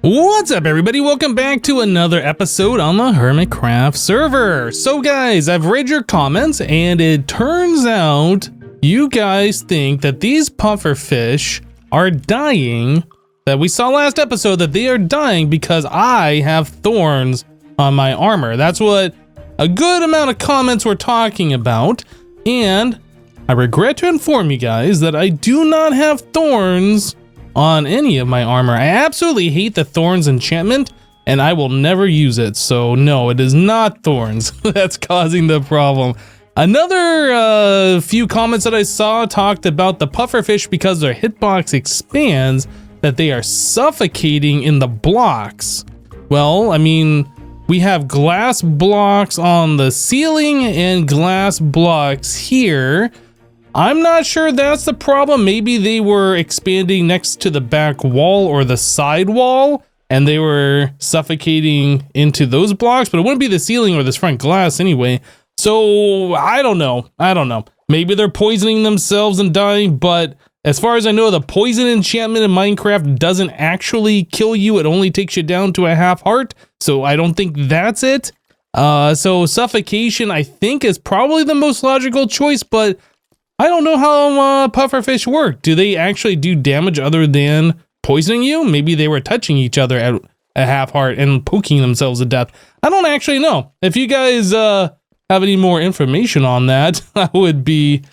What's up, everybody? Welcome back to another episode on the HermitCraft server. So guys, I've read your comments and it turns out you guys think that these pufferfish are dying, that we saw last episode that they are dying because I have thorns on my armor. That's what a good amount of comments were talking about, and I regret to inform you guys that I do not have thorns on any of my armor. I absolutely hate the thorns enchantment and I will never use it. So no, it is not thorns that's causing the problem. Another few comments that I saw talked about the pufferfish because their hitbox expands, that they are suffocating in the blocks. Well, I mean, we have glass blocks on the ceiling and glass blocks here. I'm not sure that's the problem. Maybe they were expanding next to the back wall or the side wall and they were suffocating into those blocks, but it wouldn't be the ceiling or this front glass anyway. So I don't know. Maybe they're poisoning themselves and dying, but as far as I know, the poison enchantment in Minecraft doesn't actually kill you. It only takes you down to a half heart. So I don't think that's it. So suffocation, I think, is probably the most logical choice, but I don't know how pufferfish work. Do they actually do damage other than poisoning you? Maybe they were touching each other at a half heart and poking themselves to death. I don't actually know. If you guys have any more information on that, I would be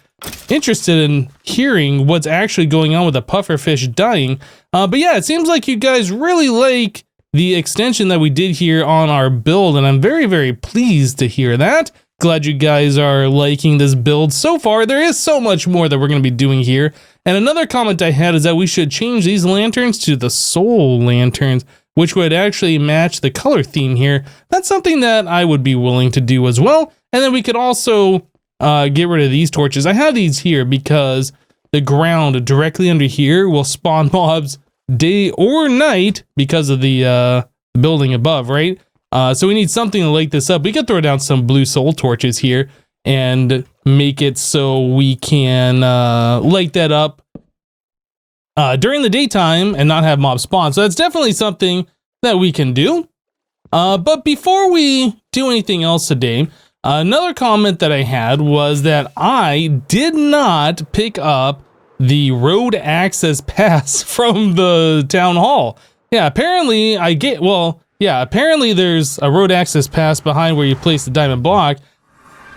interested in hearing what's actually going on with the pufferfish dying. But yeah, it seems like you guys really like the extension that we did here on our build, and I'm very, very pleased to hear that. Glad you guys are liking this build so far. There is so much more that we're going to be doing here. And another comment I had is that we should change these lanterns to the soul lanterns, which would actually match the color theme here. That's something that I would be willing to do as well. And then we could also get rid of these torches. I have these here because the ground directly under here will spawn mobs day or night because of the building above, right? So we need something to light this up. We could throw down some blue soul torches here and make it so we can light that up during the daytime and not have mob spawn. So that's definitely something that we can do. But before we do anything else today, another comment that I had was that I did not pick up the road access pass from the town hall. Yeah, apparently apparently there's a road access pass behind where you place the diamond block.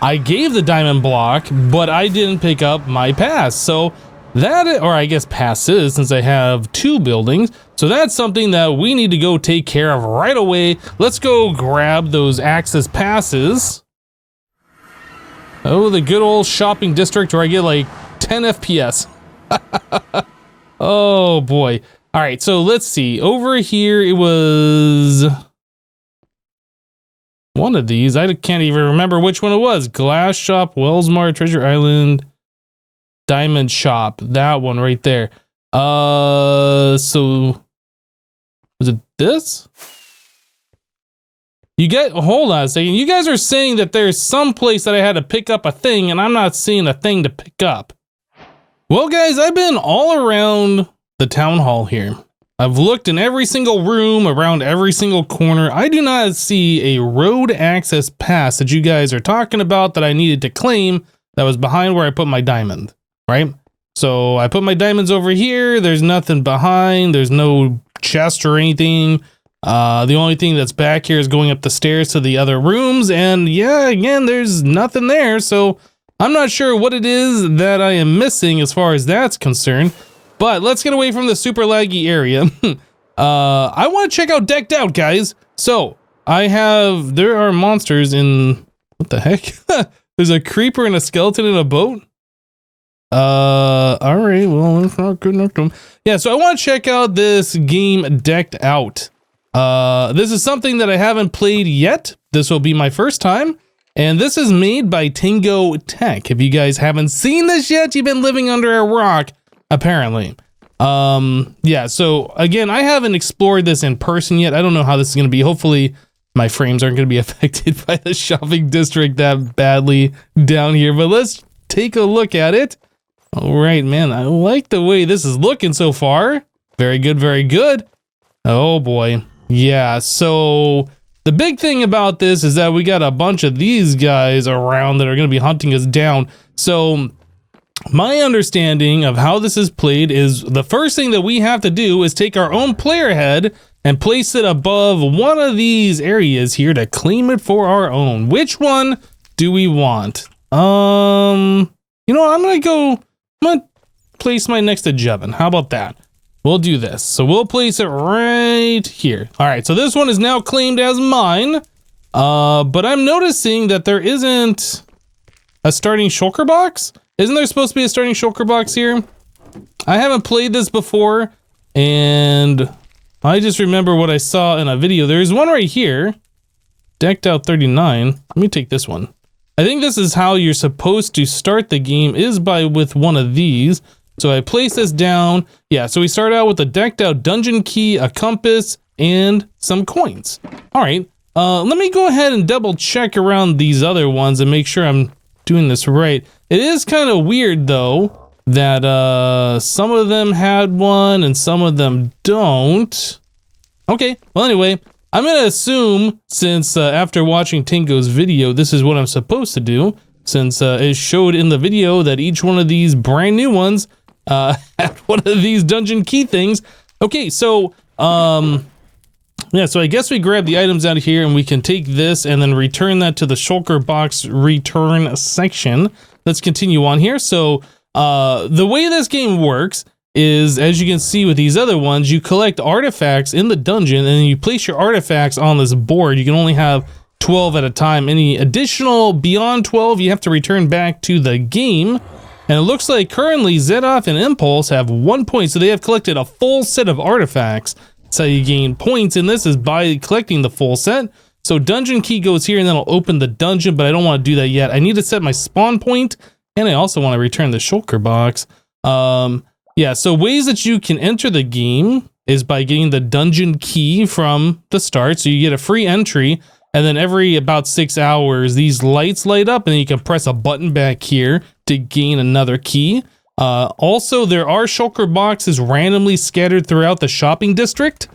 I gave the diamond block, but I didn't pick up my pass. So that, or I guess passes, since I have two buildings. So that's something that we need to go take care of right away. Let's go grab those access passes. Oh, the good old shopping district where I get like 10 FPS. Oh boy. All right, so let's see. Over here, it was one of these. I can't even remember which one it was. Glass Shop, Wellsmart, Treasure Island, Diamond Shop. That one right there. So was it this? Hold on a second. You guys are saying that there's some place that I had to pick up a thing, and I'm not seeing a thing to pick up. Well, guys, I've been all around the town hall here. I've looked in every single room, around every single corner. I do not see a road access pass that you guys are talking about that I needed to claim that was behind where I put my diamond, right? So I put my diamonds over here. There's nothing behind. There's no chest or anything. The only thing that's back here is going up the stairs to the other rooms. And yeah, again, there's nothing there. So I'm not sure what it is that I am missing as far as that's concerned. But let's get away from the super laggy area. I want to check out Decked Out, guys. So there are monsters in, what the heck? There's a creeper and a skeleton in a boat. All right, well, that's not good enough to them. Yeah, so I want to check out this game Decked Out. This is something that I haven't played yet. This will be my first time. And this is made by Tango Tech. If you guys haven't seen this yet, you've been living under a rock. Apparently. Yeah, so again, I haven't explored this in person yet. I don't know how this is going to be. Hopefully my frames aren't going to be affected by the shopping district that badly down here, but let's take a look at it. All right, man, I like the way this is looking so far. Very good, very good. Oh boy. Yeah, so the big thing about this is that we got a bunch of these guys around that are going to be hunting us down. So my understanding of how this is played is the first thing that we have to do is take our own player head and place it above one of these areas here to claim it for our own. Which one do we want? You know what? I'm gonna place mine next to Jevin. How about that? We'll do this. So we'll place it right here. All right, so this one is now claimed as mine. But I'm noticing that there isn't a starting shulker box. Isn't there supposed to be a starting shulker box here? I haven't played this before, and I just remember what I saw in a video. There's one right here, decked out 39. Let me take this one. I think this is how you're supposed to start the game, is with one of these. So I place this down. Yeah, so we start out with a decked out dungeon key, a compass, and some coins. All right, let me go ahead and double check around these other ones and make sure I'm doing this right. It is kind of weird though that some of them had one and some of them don't. Okay, well anyway, I'm gonna assume, since after watching Tango's video, this is what I'm supposed to do, since it showed in the video that each one of these brand new ones had one of these dungeon key things. Okay, so yeah, so I guess we grab the items out of here and we can take this and then return that to the shulker box return section. Let's continue on here. So the way this game works is, as you can see with these other ones, you collect artifacts in the dungeon and then you place your artifacts on this board. You can only have 12 at a time. Any additional beyond 12, you have to return back to the game. And it looks like currently Zedoff and Impulse have 1 point, so they have collected a full set of artifacts. That's how you gain points, and this is by collecting the full set. So dungeon key goes here and then I'll open the dungeon, but I don't want to do that yet. I need to set my spawn point, and I also want to return the shulker box. Yeah, so ways that you can enter the game is by getting the dungeon key from the start. So you get a free entry, and then every about 6 hours, these lights light up, and then you can press a button back here to gain another key. Also, there are shulker boxes randomly scattered throughout the shopping district,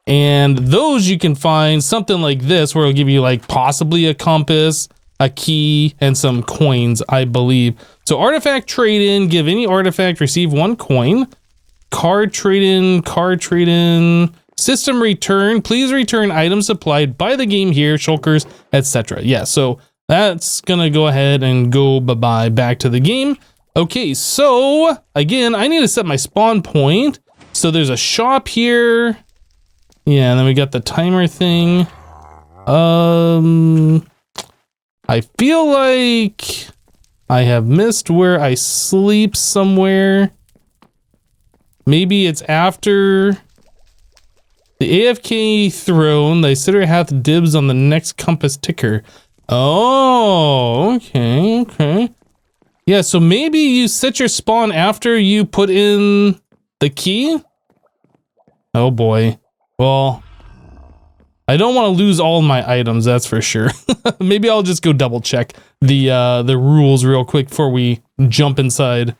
and those you can find something like this, where it'll give you like possibly a compass, a key, and some coins, I believe. So artifact trade-in, give any artifact, receive 1 coin. Card trade-in, system return, please return items supplied by the game here, shulkers, etc. Yeah, so that's gonna go ahead and go bye-bye back to the game. Okay, so again, I need to set my spawn point. So there's a shop here. Yeah, and then we got the timer thing. I feel like I have missed where I sleep somewhere. Maybe it's after the AFK throne. The sitter hath dibs on the next compass ticker. Oh, okay. Yeah, so maybe you set your spawn after you put in the key? Oh boy. Well, I don't want to lose all my items, that's for sure. Maybe I'll just go double check the rules real quick before we jump inside.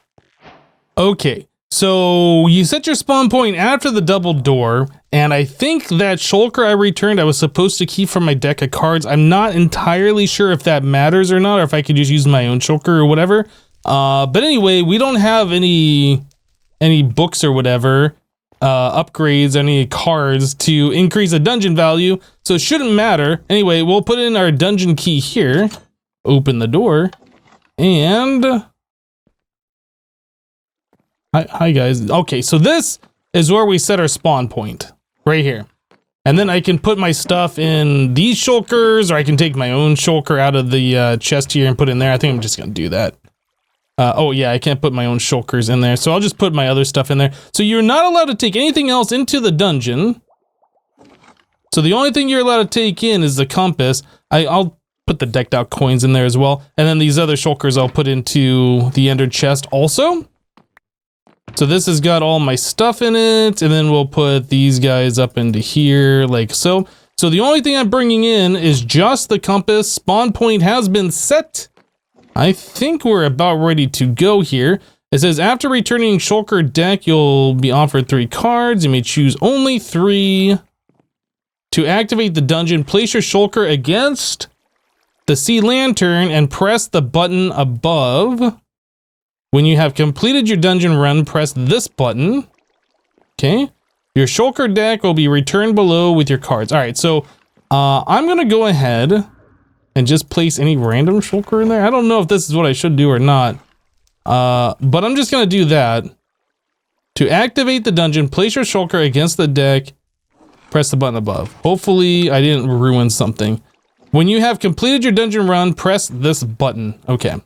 Okay, so you set your spawn point after the double door, and I think that shulker I returned I was supposed to keep from my deck of cards. I'm not entirely sure if that matters or not, or if I could just use my own shulker or whatever. But anyway, we don't have any books or whatever, upgrades, any cards to increase the dungeon value, so it shouldn't matter. Anyway, we'll put in our dungeon key here, open the door, and hi guys. Okay, so this is where we set our spawn point, right here. And then I can put my stuff in these shulkers, or I can take my own shulker out of the chest here and put it in there. I think I'm just gonna do that. Oh yeah, I can't put my own shulkers in there, so I'll just put my other stuff in there. So you're not allowed to take anything else into the dungeon. So the only thing you're allowed to take in is the compass. I'll put the decked out coins in there as well. And then these other shulkers I'll put into the ender chest also. So this has got all my stuff in it, and then we'll put these guys up into here like so. So the only thing I'm bringing in is just the compass. Spawn point has been set. I think we're about ready to go here. It says, after returning Shulker deck, you'll be offered 3 cards. You may choose only 3. To activate the dungeon, place your Shulker against the sea lantern and press the button above. When you have completed your dungeon run, press this button. Okay. Your Shulker deck will be returned below with your cards. All right, so I'm going to go ahead and just place any random Shulker in there. I don't know if this is what I should do or not. But I'm just going to do that. To activate the dungeon, place your Shulker against the deck. Press the button above. Hopefully I didn't ruin something. When you have completed your dungeon run, press this button. Okay.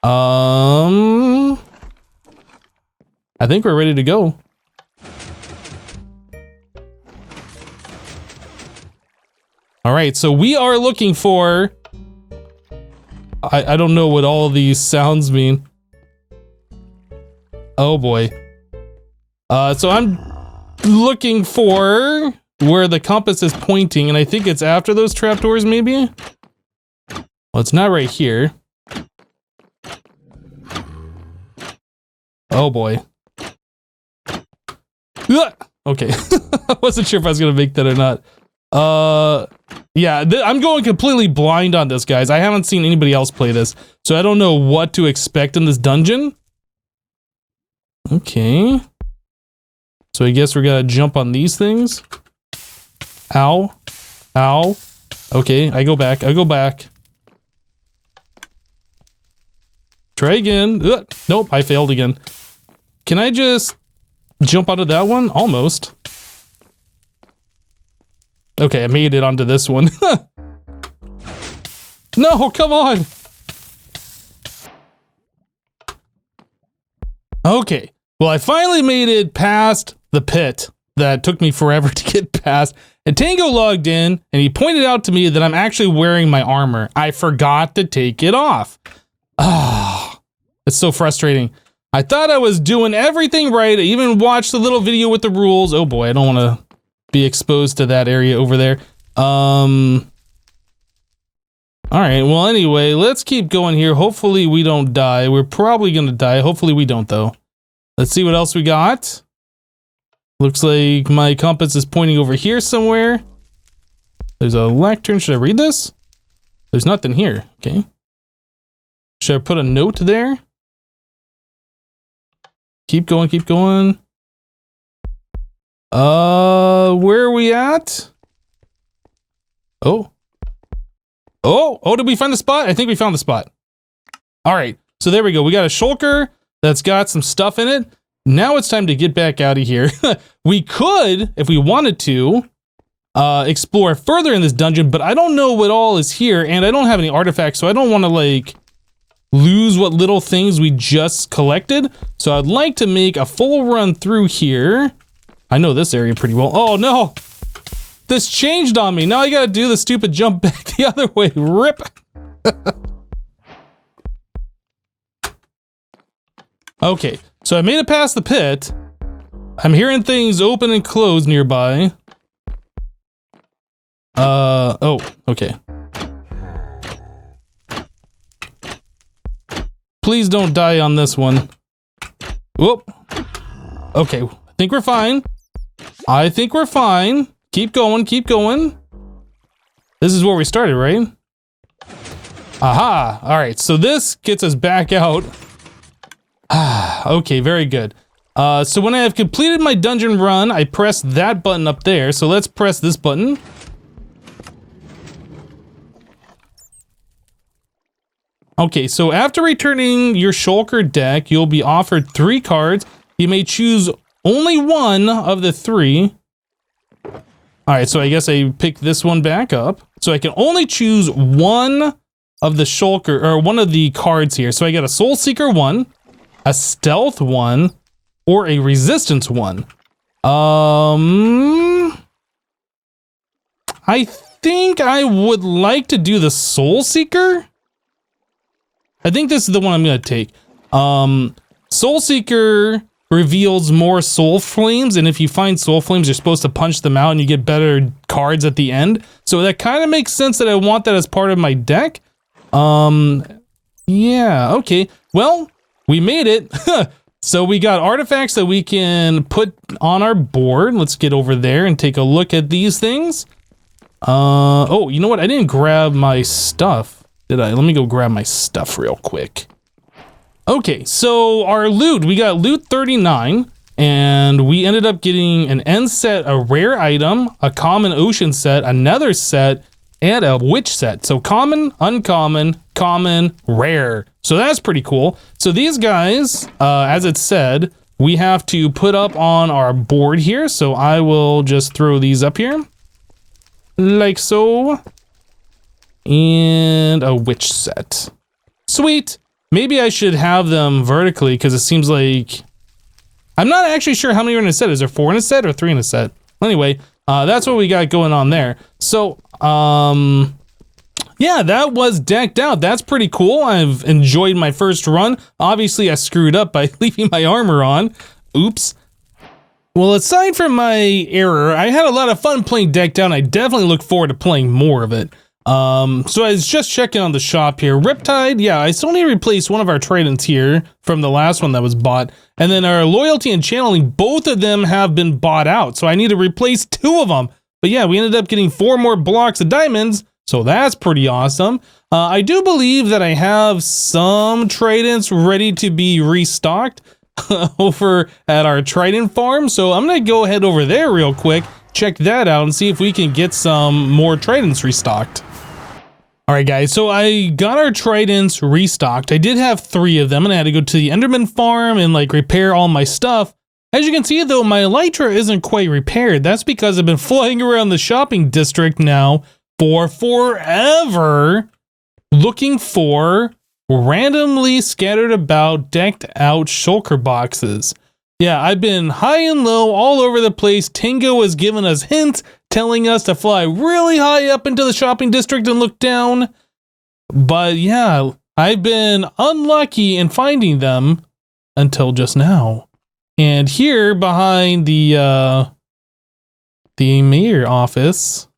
I think we're ready to go. All right, so we are looking for... I don't know what all these sounds mean. Oh boy. So I'm looking for where the compass is pointing, and I think it's after those trapdoors, maybe? Well, it's not right here. Oh boy. Okay. I wasn't sure if I was gonna make that or not. Yeah, I'm going completely blind on this, guys. I haven't seen anybody else play this, so I don't know what to expect in this dungeon. Okay. So I guess we're gonna jump on these things. Ow. Ow. Okay, I go back. Try again. Ugh. Nope, I failed again. Can I just jump onto that one? Almost. Okay, I made it onto this one. No, come on! Okay, well, I finally made it past the pit that took me forever to get past. And Tango logged in, and he pointed out to me that I'm actually wearing my armor. I forgot to take it off. Ah, it's so frustrating. I thought I was doing everything right. I even watched the little video with the rules. Oh boy, I don't want to be exposed to that area over there. All right, well, anyway, let's keep going here. Hopefully we don't die. We're probably gonna die. Hopefully we don't, though. Let's see what else we got. Looks like my compass is pointing over here somewhere. There's a lectern. Should I read this? There's nothing here. Okay. Should I put a note there? Keep going, keep going. Where are we at? Oh, did we find the spot? I think we found the spot. All right, so there we go. We got a Shulker that's got some stuff in it. Now it's time to get back out of here. We could, if we wanted to, explore further in this dungeon, but I don't know what all is here, and I don't have any artifacts, so I don't want to, like, lose what little things we just collected. So I'd like to make a full run through here. I know this area pretty well. Oh no! This changed on me. Now I gotta do the stupid jump back the other way. Rip! Okay, so I made it past the pit. I'm hearing things open and close nearby. Oh, okay. Please don't die on this one. Whoop. Okay, I think we're fine. I think we're fine. Keep going, keep going. This is where we started, right? Aha! Alright, so this gets us back out. Ah, okay, very good. So when I have completed my dungeon run, I press that button up there. So let's press this button. Okay, so after returning your Shulker deck, you'll be offered 3 cards. You may choose only one of the 3. Alright, so I guess I pick this one back up. So I can only choose one of the Shulker, or one of the cards here. So I got a Soul Seeker 1, a Stealth 1, or a Resistance 1. I think I would like to do the Soul Seeker. I think this is the one I'm gonna take. Soul Seeker reveals more soul flames, and if you find soul flames, you're supposed to punch them out and you get better cards at the end. So that kind of makes sense that I want that as part of my deck. Yeah, okay. Well, we made it. So we got artifacts that we can put on our board. Let's get over there and take a look at these things. Oh, you know what? I didn't grab my stuff, did I? Let me go grab my stuff real quick. Okay, so our loot, we got loot 39, and we ended up getting an end set, a rare item, a common ocean set, another set, and a witch set. So common, uncommon, common, rare. So that's pretty cool. So these guys, as it said, we have to put up on our board here. So I will just throw these up here. Like so. And a witch set. Sweet. Maybe I should have them vertically because it seems like... I'm not actually sure how many are in a set. Is there 4 in a set or 3 in a set? Anyway, that's what we got going on there. So, yeah, that was decked out. That's pretty cool. I've enjoyed my first run. Obviously, I screwed up by leaving my armor on. Oops. Well, aside from my error, I had a lot of fun playing decked out, and I definitely look forward to playing more of it. So I was just checking on the shop here. Riptide, yeah, I still need to replace one of our tradents here from the last one that was bought. And then our loyalty and channeling, both of them have been bought out. So I need to replace 2 of them. But yeah, we ended up getting 4 more blocks of diamonds. So that's pretty awesome. I do believe that I have some tradents ready to be restocked over at our trident farm. So I'm going to go ahead over there real quick, check that out, and see if we can get some more tridents restocked. All right, guys, so I got our tridents restocked. I did have 3 of them, and I had to go to the Enderman farm and like repair all my stuff. As you can see, though, my elytra isn't quite repaired. That's because I've been flying around the shopping district now for forever, looking for randomly scattered about decked out shulker boxes. Yeah, I've been high and low all over the place. Tango has given us hints telling us to fly really high up into the shopping district and look down. But yeah, I've been unlucky in finding them until just now. And here behind the mayor office,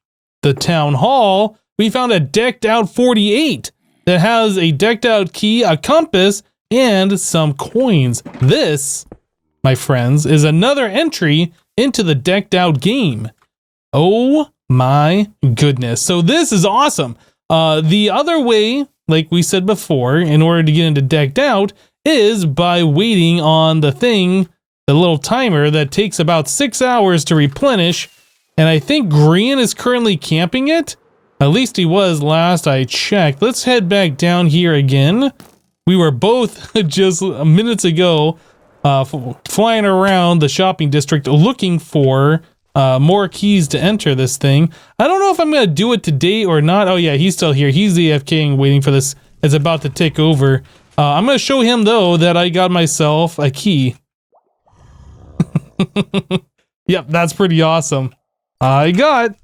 the town hall, we found a decked out 48 that has a decked out key, a compass, and some coins. This, my friends, is another entry into the decked out game. Oh my goodness. So this is awesome. The other way, like we said before, in order to get into decked out is by waiting on the thing, the little timer that takes about 6 hours to replenish. And I think Green is currently camping it. At least he was last I checked. Let's head back down here again. We were both just minutes ago flying around the shopping district looking for more keys to enter this thing. I don't know if I'm going to do it today or not. Oh yeah, he's still here. He's the AFKing waiting for this. It's about to tick over. I'm going to show him though that I got myself a key. Yep, that's pretty awesome. But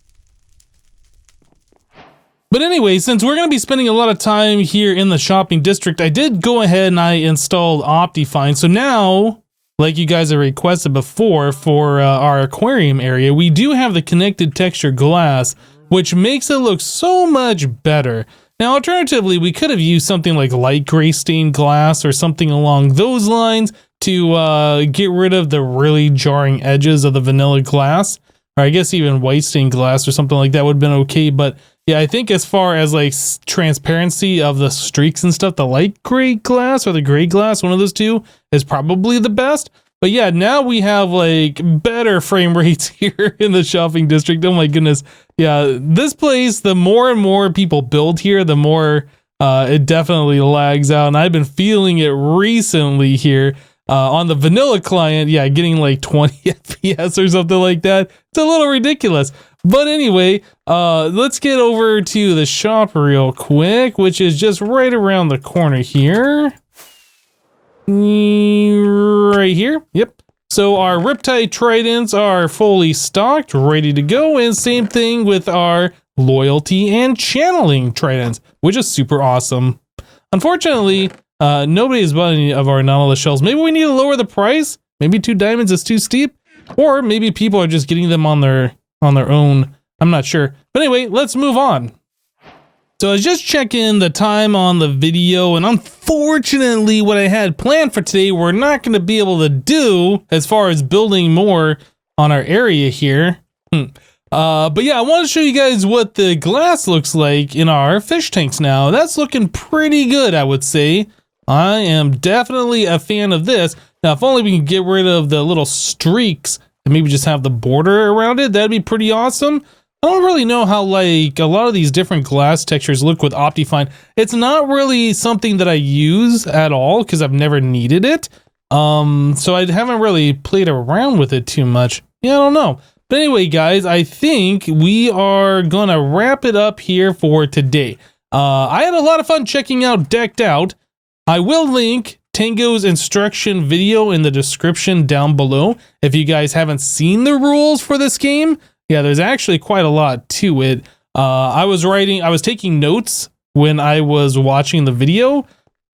anyway, since we're going to be spending a lot of time here in the shopping district, I did go ahead and I installed Optifine. So now, like you guys have requested before for our aquarium area, we do have the connected texture glass, which makes it look so much better. Now, alternatively, we could have used something like light gray stained glass or something along those lines to get rid of the really jarring edges of the vanilla glass. Or I guess even white stained glass or something like that would have been okay. But yeah, I think as far as like transparency of the streaks and stuff, the light gray glass or the gray glass, one of those two is probably the best. But yeah, now we have like better frame rates here in the shopping district. Oh my goodness. Yeah, this place, the more and more people build here, the more it definitely lags out. And I've been feeling it recently here. On the vanilla client, yeah, getting like 20 FPS or something like that. It's a little ridiculous. But anyway, let's get over to the shop real quick, which is just right around the corner here. Right here. Yep. So our Riptide Tridents are fully stocked, ready to go. And same thing with our Loyalty and Channeling Tridents, which is super awesome. Unfortunately, nobody has bought any of our Nautilus shells. Maybe we need to lower the price. Maybe 2 diamonds is too steep. Or maybe people are just getting them on their own. I'm not sure. But anyway, let's move on. So I was just checking the time on the video, and unfortunately what I had planned for today we're not going to be able to do as far as building more on our area here. But yeah, I want to show you guys what the glass looks like in our fish tanks now. That's looking pretty good, I would say. I am definitely a fan of this. Now, if only we can get rid of the little streaks and maybe just have the border around it, that'd be pretty awesome. I don't really know how like a lot of these different glass textures look with Optifine. It's not really something that I use at all because I've never needed it. So I haven't really played around with it too much. Yeah, I don't know. But anyway, guys, I think we are gonna wrap it up here for today. I had a lot of fun checking out Decked Out. I will link Tango's instruction video in the description down below if you guys haven't seen the rules for this game. Yeah, there's actually quite a lot to it. I was taking notes when I was watching the video,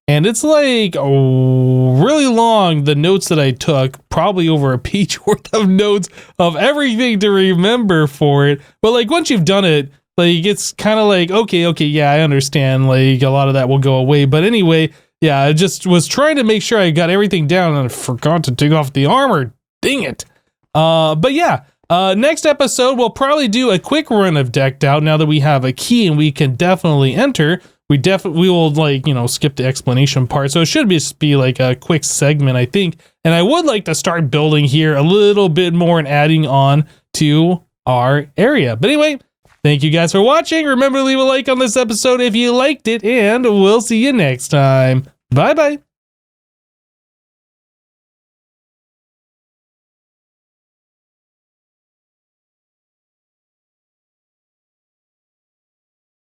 and it's like really long, the notes that I took, probably over a page worth of notes of everything to remember for it. But like once you've done it, like it's kind of like, okay, yeah, I understand. Like a lot of that will go away. But anyway, yeah, I just was trying to make sure I got everything down and I forgot to take off the armor. Dang it. But yeah. Next episode, we'll probably do a quick run of Decked Out now that we have a key and we can definitely enter. We will like, you know, skip the explanation part. So it should just be like a quick segment, I think. And I would like to start building here a little bit more and adding on to our area. But anyway, thank you guys for watching. Remember to leave a like on this episode if you liked it, and we'll see you next time. Bye-bye.